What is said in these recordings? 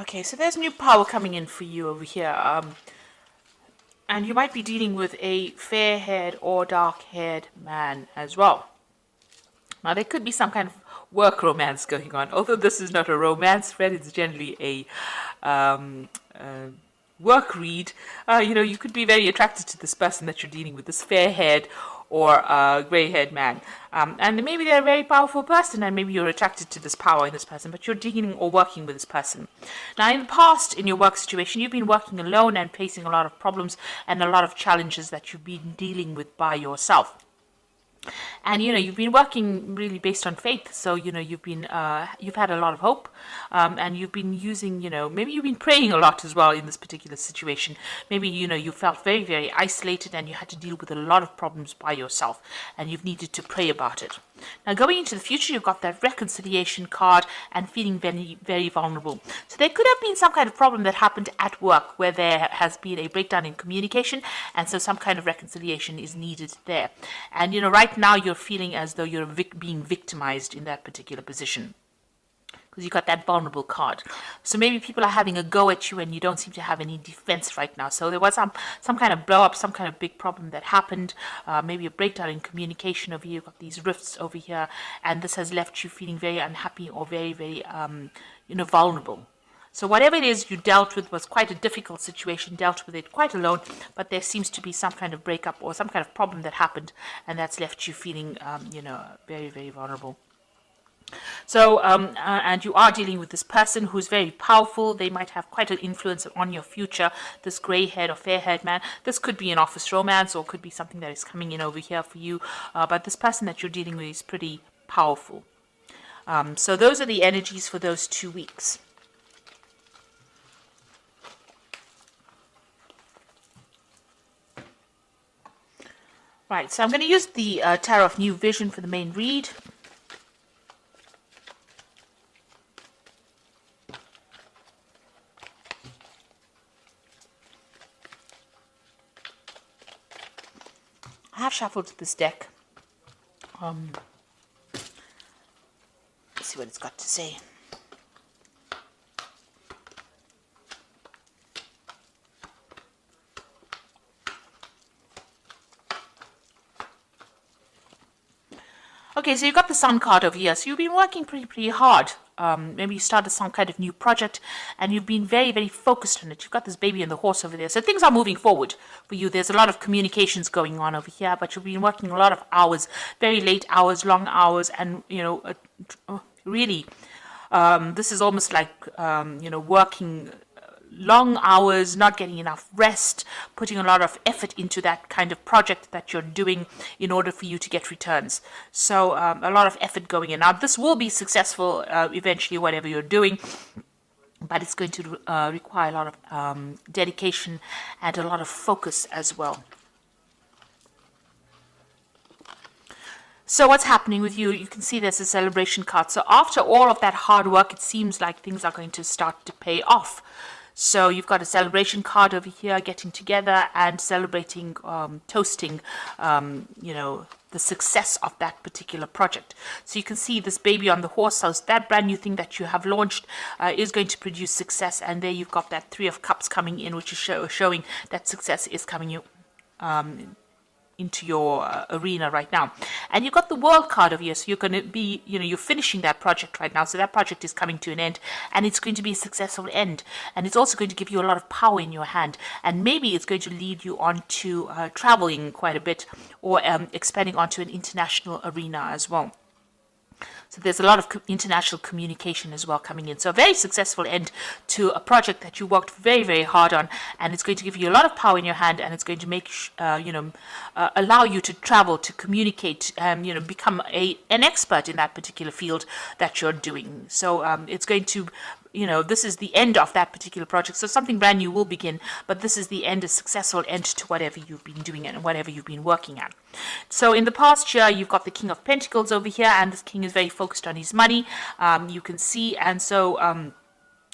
Okay, so there's new power coming in for you over here. And you might be dealing with a fair-haired or dark-haired man as well. Now, there could be some kind of work romance going on. Although this is not a romance thread, it's generally a work read. You could be very attracted to this person that you're dealing with, this fair-haired or gray-haired man. And maybe they're a very powerful person, and maybe you're attracted to this power in this person, but you're dealing or working with this person. Now, in the past, in your work situation, you've been working alone and facing a lot of problems and a lot of challenges that you've been dealing with by yourself. And you've been working really based on faith, so you've had a lot of hope, and you've been using, maybe you've been praying a lot as well in this particular situation. Maybe you felt very, very isolated and you had to deal with a lot of problems by yourself, and you've needed to pray about it. Now, going into the future, you've got that reconciliation card and feeling very, very vulnerable. So there could have been some kind of problem that happened at work where there has been a breakdown in communication, and so some kind of reconciliation is needed there. And right now you're feeling as though you're being victimized in that particular position, because you got that vulnerable card. So maybe people are having a go at you and you don't seem to have any defense right now. So there was some kind of blow up, some kind of big problem that happened, maybe a breakdown in communication over here. You've got these rifts over here, and this has left you feeling very unhappy or very, very, vulnerable. So whatever it is you dealt with was quite a difficult situation, dealt with it quite alone, but there seems to be some kind of breakup or some kind of problem that happened, and that's left you feeling, very, very vulnerable. So, and you are dealing with this person who's very powerful. They might have quite an influence on your future, this grey-haired or fair-haired man. This could be an office romance, or could be something that is coming in over here for you. But this person that you're dealing with is pretty powerful. So those are the energies for those 2 weeks. Right, so I'm going to use the Tarot of New Vision for the main read. I have shuffled this deck. Let's see what it's got to say. Okay, so you got the Sun card over here. So you've been working pretty hard. Maybe you started some kind of new project and you've been very, very focused on it. You've got this baby and the horse over there. So things are moving forward for you. There's a lot of communications going on over here, but you've been working a lot of hours, very late hours, long hours, and, really, this is almost like, working long hours, not getting enough rest, putting a lot of effort into that kind of project that you're doing in order for you to get returns. So a lot of effort going in. Now, this will be successful eventually, whatever you're doing, but it's going to require a lot of dedication and a lot of focus as well. So what's happening with you? You can see there's a celebration card. So after all of that hard work, it seems like things are going to start to pay off. So you've got a celebration card over here, getting together and celebrating, toasting, the success of that particular project. So you can see this baby on the horse. So that brand new thing that you have launched is going to produce success. And there you've got that 3 of Cups coming in, which is showing that success is coming into your arena right now. And you've got the World card over here, so you're going to be, you're finishing that project right now, so that project is coming to an end, and it's going to be a successful end, and it's also going to give you a lot of power in your hand, and maybe it's going to lead you on to traveling quite a bit, or expanding onto an international arena as well. So there's a lot of international communication as well coming in. So a very successful end to a project that you worked very, very hard on, and it's going to give you a lot of power in your hand, and it's going to make allow you to travel, to communicate, become an expert in that particular field that you're doing. So it's going to, this is the end of that particular project. So something brand new will begin, but this is the end, a successful end to whatever you've been doing and whatever you've been working at. So in the past year, you've got the King of Pentacles over here, and this king is very focused on his money. You can see, and so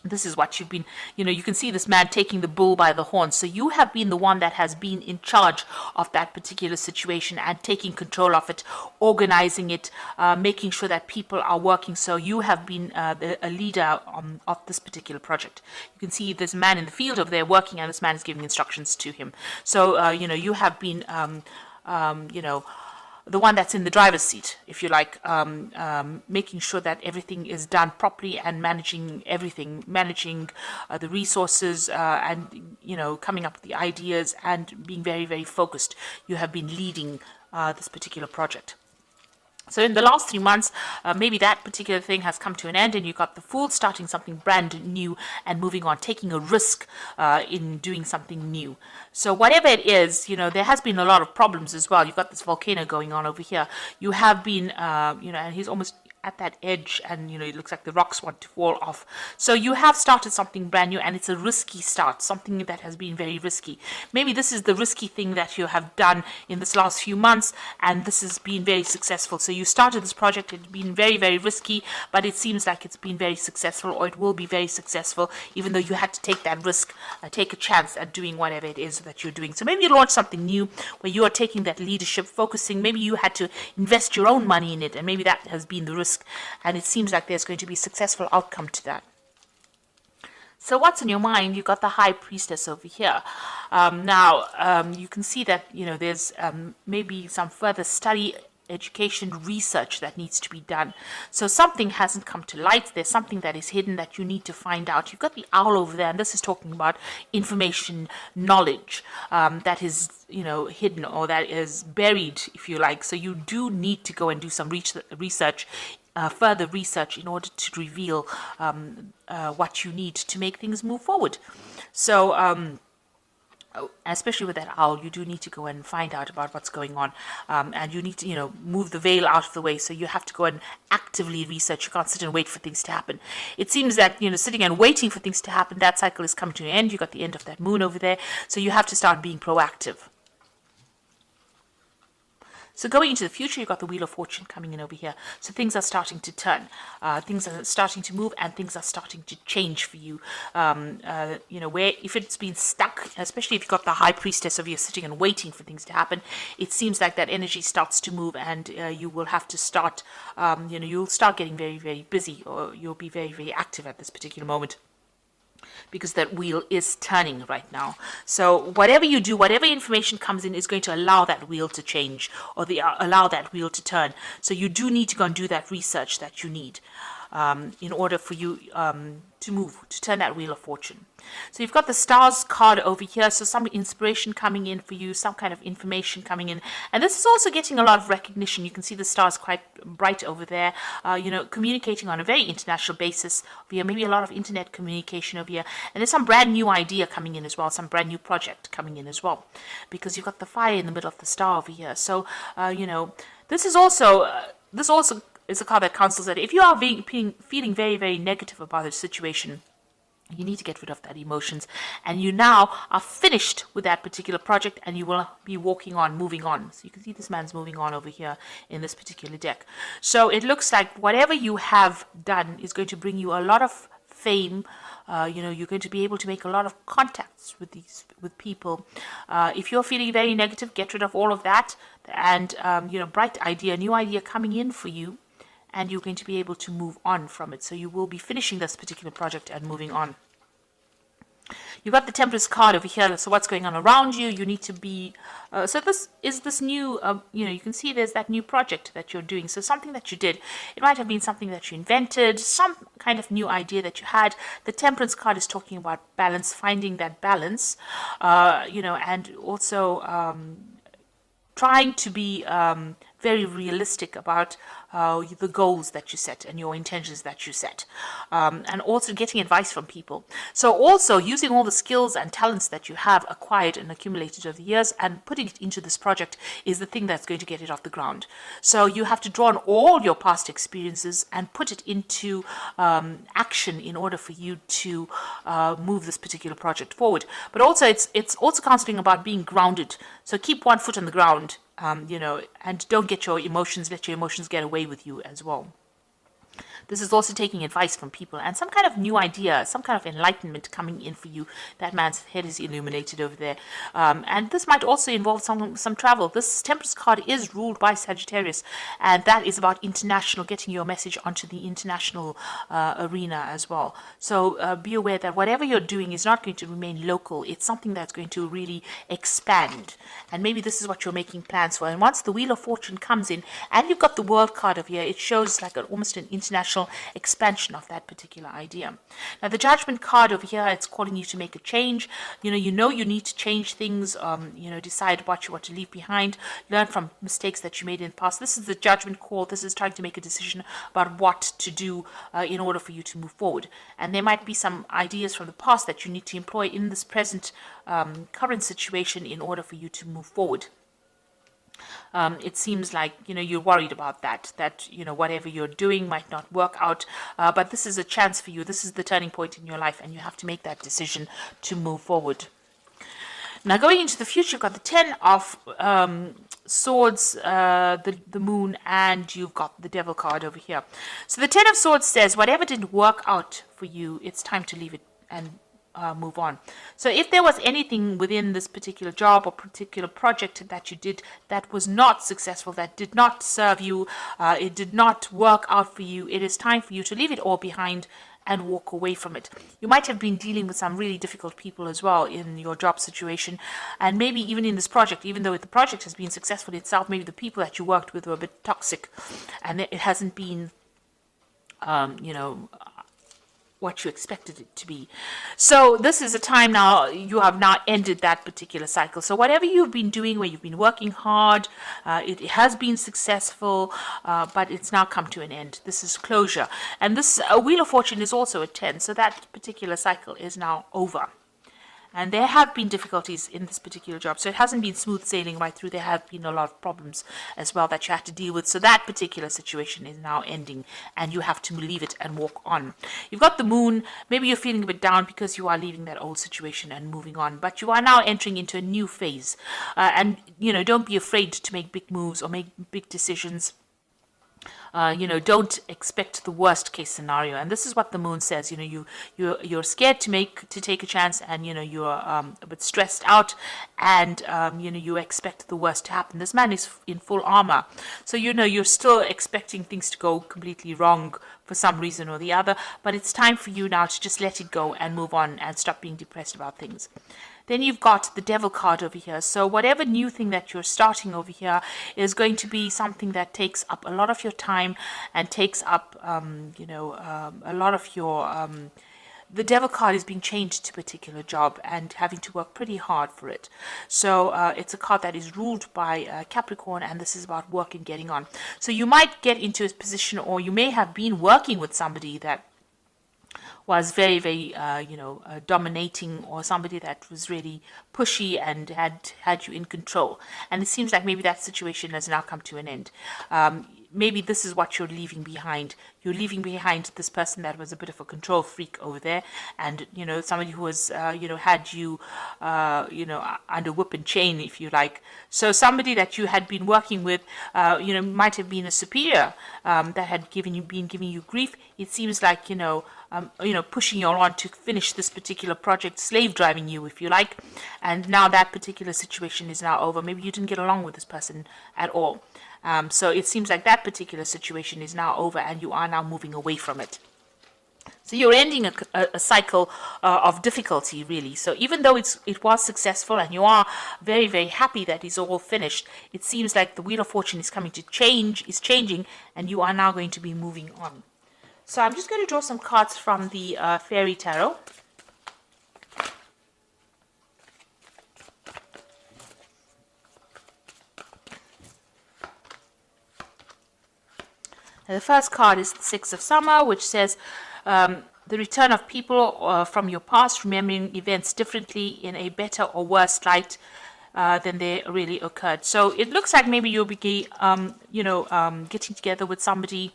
This is what you've been, you can see this man taking the bull by the horns. So you have been the one that has been in charge of that particular situation and taking control of it, organizing it, making sure that people are working. So you have been a leader of this particular project. You can see this man in the field over there working, and this man is giving instructions to him. So, you have been, the one that's in the driver's seat, if you like, making sure that everything is done properly and managing everything, managing the resources and, coming up with the ideas and being very, very focused. You have been leading this particular project. So in the last 3 months, maybe that particular thing has come to an end and you got the Fool starting something brand new and moving on, taking a risk in doing something new. So whatever it is, there has been a lot of problems as well. You've got this volcano going on over here. You have been, and he's almost at that edge and, it looks like the rocks want to fall off. So you have started something brand new and it's a risky start, something that has been very risky. Maybe this is the risky thing that you have done in this last few months and this has been very successful. So you started this project, it's been very, very risky, but it seems like it's been very successful, or it will be very successful, even though you had to take that risk, take a chance at doing whatever it is that you're doing. So maybe you launch something new where you are taking that leadership, focusing, maybe you had to invest your own money in it, and maybe that has been the risk. And it seems like there's going to be a successful outcome to that. So what's in your mind? You've got the High Priestess over here. You can see that, there's maybe some further study, education, research that needs to be done. So something hasn't come to light. There's something that is hidden that you need to find out. You've got the Owl over there, and this is talking about information, knowledge that is, hidden, or that is buried, if you like. So you do need to go and do some research, further research, in order to reveal what you need to make things move forward. So especially with that owl, you do need to go and find out about what's going on, and you need to, move the veil out of the way. So you have to go and actively research. You can't sit and wait for things to happen. It seems that, sitting and waiting for things to happen, that cycle is coming to an end. You got the end of that moon over there. So you have to start being proactive. So going into the future, you've got the Wheel of Fortune coming in over here. So things are starting to turn, things are starting to move, and things are starting to change for you. Where if it's been stuck, especially if you've got the High Priestess over here sitting and waiting for things to happen, it seems like that energy starts to move, and you will have to start, you'll start getting very, very busy, or you'll be very, very active at this particular moment, because that wheel is turning right now. So whatever you do, whatever information comes in, is going to allow that wheel to change, or allow that wheel to turn. So you do need to go and do that research that you need in order for you to move, to turn that Wheel of Fortune. So you've got the Stars card over here, so some inspiration coming in for you, some kind of information coming in. And this is also getting a lot of recognition. You can see the stars quite bright over there, communicating on a very international basis over here, maybe a lot of internet communication over here. And there's some brand new idea coming in as well, some brand new project coming in as well, because you've got the fire in the middle of the star over here. So, this is also, is a card that counsels that if you are feeling very, very negative about a situation, you need to get rid of that emotions, and you now are finished with that particular project, and you will be walking on, moving on. So you can see this man's moving on over here in this particular deck. So it looks like whatever you have done is going to bring you a lot of fame. You're going to be able to make a lot of contacts with people. If you're feeling very negative, get rid of all of that, and bright idea, new idea coming in for you, and you're going to be able to move on from it. So you will be finishing this particular project and moving on. You've got the Temperance card over here. So what's going on around you? You need to be... so this is this new... you can see there's that new project that you're doing. So something that you did. It might have been something that you invented, some kind of new idea that you had. The Temperance card is talking about balance, finding that balance, and also trying to be very realistic about the goals that you set and your intentions that you set, and also getting advice from people. So also using all the skills and talents that you have acquired and accumulated over the years and putting it into this project is the thing that's going to get it off the ground. So you have to draw on all your past experiences and put it into action in order for you to move this particular project forward. But also it's also counseling about being grounded. So keep one foot on the ground, and don't let your emotions get away with you as well. This is also taking advice from people and some kind of new idea, some kind of enlightenment coming in for you. That man's head is illuminated over there. And this might also involve some travel. This Temperance card is ruled by Sagittarius, and that is about international, getting your message onto the international arena as well. So be aware that whatever you're doing is not going to remain local. It's something that's going to really expand. And maybe this is what you're making plans for. And once the Wheel of Fortune comes in, and you've got the World card over here, it shows like almost an international expansion of that particular idea. Now, the Judgment card over here, it's calling you to make a change. You need to change things, decide what you want to leave behind, learn from mistakes that you made in the past. This is the Judgment call. This is trying to make a decision about what to do in order for you to move forward. And there might be some ideas from the past that you need to employ in this present current situation in order for you to move forward. It seems like you're worried about that whatever you're doing might not work out, but this is a chance for you. This is the turning point in your life, and you have to make that decision to move forward. Now, going into the future, you've got the 10 of Swords, the Moon, and you've got the Devil card over here. So the 10 of Swords says whatever didn't work out for you, it's time to leave it and move on. So if there was anything within this particular job or particular project that you did that was not successful, that did not serve you, it did not work out for you, it is time for you to leave it all behind and walk away from it. You might have been dealing with some really difficult people as well in your job situation, and maybe even in this project, even though the project has been successful itself, maybe the people that you worked with were a bit toxic, and it hasn't been what you expected it to be. So this is a time now, you have now ended that particular cycle. So whatever you've been doing, where you've been working hard, it has been successful, but it's now come to an end. This is closure. And this Wheel of Fortune is also a 10, so that particular cycle is now over. And there have been difficulties in this particular job. So it hasn't been smooth sailing right through. There have been a lot of problems as well that you have to deal with. So that particular situation is now ending, and you have to leave it and walk on. You've got the Moon. Maybe you're feeling a bit down because you are leaving that old situation and moving on. But you are now entering into a new phase. And don't be afraid to make big moves or make big decisions. Don't expect the worst case scenario. And this is what the Moon says. You're scared to take a chance, and you're a bit stressed out, and you expect the worst to happen. This man is in full armor, so you're still expecting things to go completely wrong for some reason or the other. But it's time for you now to just let it go and move on and stop being depressed about things. Then you've got the Devil card over here. So whatever new thing that you're starting over here is going to be something that takes up a lot of your time and takes up, a lot of your... the Devil card is being changed to a particular job and having to work pretty hard for it. So it's a card that is ruled by Capricorn, and this is about work and getting on. So you might get into a position, or you may have been working with somebody that was very, very, dominating, or somebody that was really pushy and had you in control. And it seems like maybe that situation has now come to an end. Maybe this is what you're leaving behind. You're leaving behind this person that was a bit of a control freak over there, and somebody who was had you under whip and chain, if you like. So somebody that you had been working with might have been a superior that had been giving you grief. It seems like pushing you on to finish this particular project, slave driving you, if you like. And now that particular situation is now over. Maybe you didn't get along with this person at all. So it seems like that particular situation is now over, and you are now moving away from it. So you're ending a cycle of difficulty, really. So even though it was successful and you are very, very happy that it's all finished, it seems like the Wheel of Fortune is changing, and you are now going to be moving on. So I'm just going to draw some cards from the Fairy Tarot. The first card is the Six of Summer, which says the return of people from your past, remembering events differently in a better or worse light than they really occurred. So it looks like maybe you'll be, getting together with somebody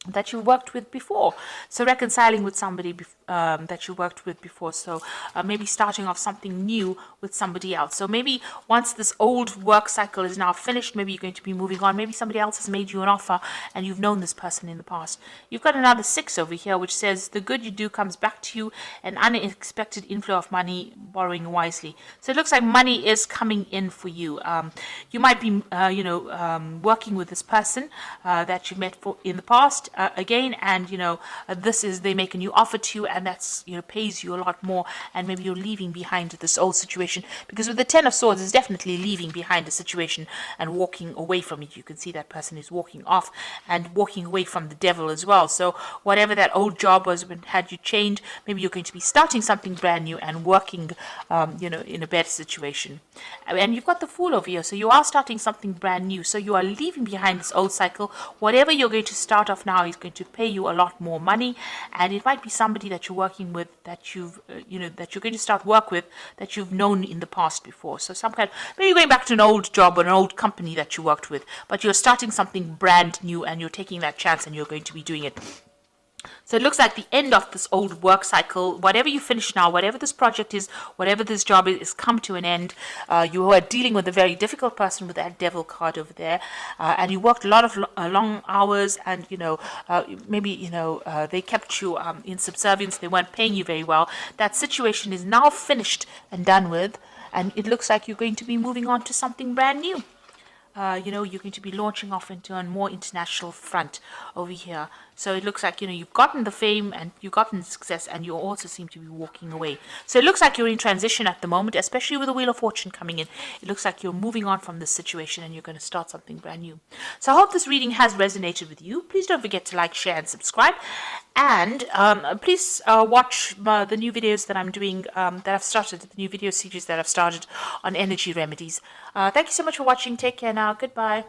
that you worked with before. So reconciling with somebody that you worked with before. So maybe starting off something new with somebody else. So maybe once this old work cycle is now finished, maybe you're going to be moving on. Maybe somebody else has made you an offer and you've known this person in the past. You've got another 6 over here, which says the good you do comes back to you, an unexpected inflow of money, borrowing wisely. So it looks like money is coming in for you. You might be, working with this person that you met in the past again, and they make a new offer to you, and that's pays you a lot more, and maybe you're leaving behind this old situation, because with the 10 of Swords is definitely leaving behind a situation and walking away from it. You can see that person is walking off and walking away from the devil as well. So whatever that old job was when had you chained, maybe you're going to be starting something brand new and working in a better situation. And you've got the Fool over here, so you are starting something brand new, so you are leaving behind this old cycle. Whatever you're going to start off now is going to pay you a lot more money, and it might be somebody that you're working with that that you're going to start work with that you've known in the past before. So some kind, maybe going back to an old job or an old company that you worked with, but you're starting something brand new and you're taking that chance and you're going to be doing it. So it looks like the end of this old work cycle. Whatever you finish now, whatever this project is, whatever this job is come to an end. You are dealing with a very difficult person with that devil card over there, and you worked a lot of long hours, and they kept you in subservience. They weren't paying you very well. That situation is now finished and done with, and it looks like you're going to be moving on to something brand new. You're going to be launching off into a more international front over here. So it looks like, you've gotten the fame and you've gotten the success, and you also seem to be walking away. So it looks like you're in transition at the moment, especially with the Wheel of Fortune coming in. It looks like you're moving on from this situation and you're going to start something brand new. So I hope this reading has resonated with you. Please don't forget to like, share, and subscribe. And please watch the new videos that I'm doing, that I've started, the new video series that I've started on energy remedies. Thank you so much for watching. Take care now. Goodbye.